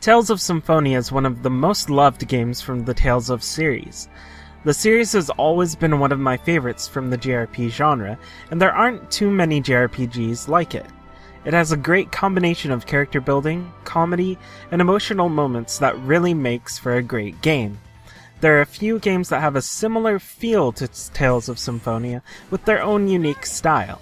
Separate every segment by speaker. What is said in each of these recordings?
Speaker 1: Tales of Symphonia is one of the most loved games from the Tales of series. The series has always been one of my favorites from the JRPG genre, and there aren't too many JRPGs like it. It has a great combination of character building, comedy, and emotional moments that really makes for a great game. There are a few games that have a similar feel to Tales of Symphonia with their own unique style.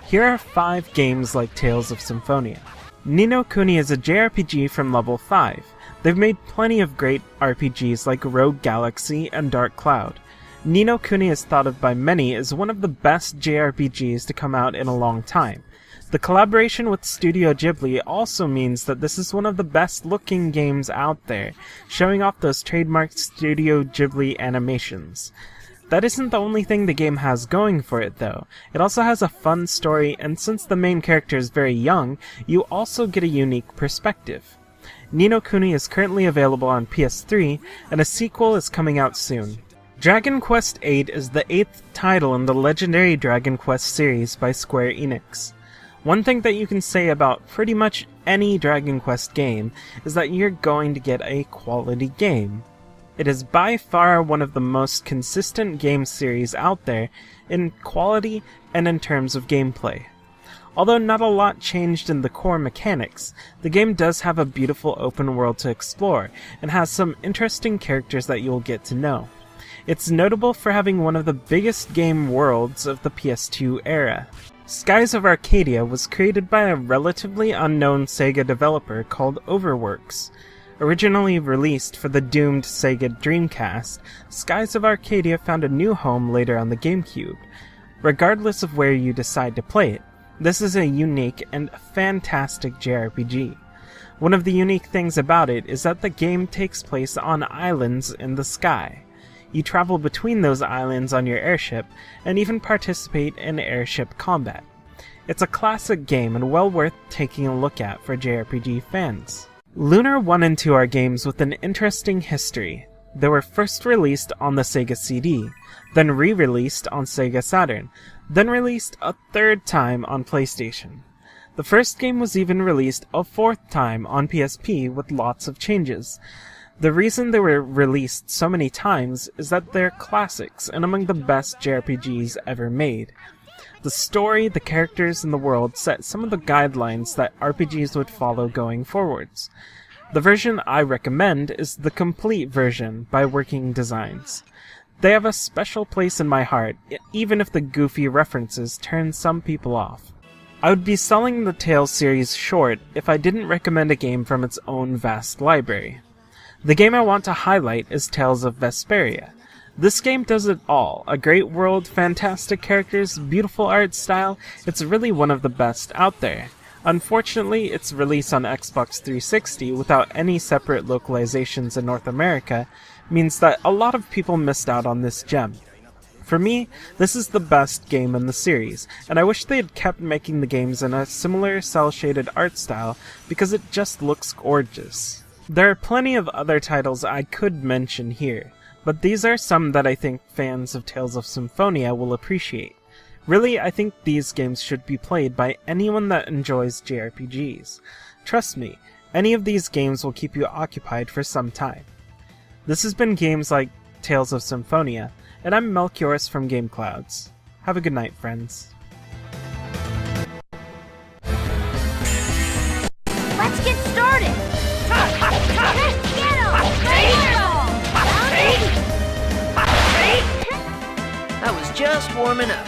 Speaker 1: Here are 5 games like Tales of Symphonia. Ni no Kuni is a JRPG from level 5. They've made plenty of great RPGs like Rogue Galaxy and Dark Cloud. Ni no Kuni is thought of by many as one of the best JRPGs to come out in a long time. The collaboration with Studio Ghibli also means that this is one of the best looking games out there, showing off those trademarked Studio Ghibli animations. That isn't the only thing the game has going for it though. It also has a fun story, and since the main character is very young, you also get a unique perspective. Ni no Kuni is currently available on PS3, and a sequel is coming out soon. Dragon Quest VIII is the 8th title in the legendary Dragon Quest series by Square Enix. One thing that you can say about pretty much any Dragon Quest game is that you're going to get a quality game. It is by far one of the most consistent game series out there in quality and in terms of gameplay. Although not a lot changed in the core mechanics, the game does have a beautiful open world to explore and has some interesting characters that you'll get to know. It's notable for having one of the biggest game worlds of the PS2 era. Skies of Arcadia was created by a relatively unknown Sega developer called Overworks. Originally released for the doomed Sega Dreamcast, Skies of Arcadia found a new home later on the GameCube. Regardless of where you decide to play it, this is a unique and fantastic JRPG. One of the unique things about it is that the game takes place on islands in the sky. You travel between those islands on your airship, and even participate in airship combat. It's a classic game and well worth taking a look at for JRPG fans. Lunar 1 and 2 are games with an interesting history. They were first released on the Sega CD, then re-released on Sega Saturn, then released a 3rd time on PlayStation. The first game was even released a 4th time on PSP with lots of changes. The reason they were released so many times is that they're classics and among the best JRPGs ever made. The story, the characters, and the world set some of the guidelines that RPGs would follow going forwards. The version I recommend is the complete version by Working Designs. They have a special place in my heart, even if the goofy references turn some people off. I would be selling the Tales series short if I didn't recommend a game from its own vast library. The game I want to highlight is Tales of Vesperia. This game does it all. A great world, fantastic characters, beautiful art style. It's really one of the best out there. Unfortunately, its release on Xbox 360 without any separate localizations in North America means that a lot of people missed out on this gem. For me, this is the best game in the series, and I wish they had kept making the games in a similar cel-shaded art style because it just looks gorgeous. There are plenty of other titles I could mention here, but these are some that I think fans of Tales of Symphonia will appreciate. Really, I think these games should be played by anyone that enjoys JRPGs. Trust me, any of these games will keep you occupied for some time. This has been games like Tales of Symphonia, and I'm Melchiorus from Game Clouds. Have a good night, friends.
Speaker 2: Let's get started!
Speaker 3: I was just warming up.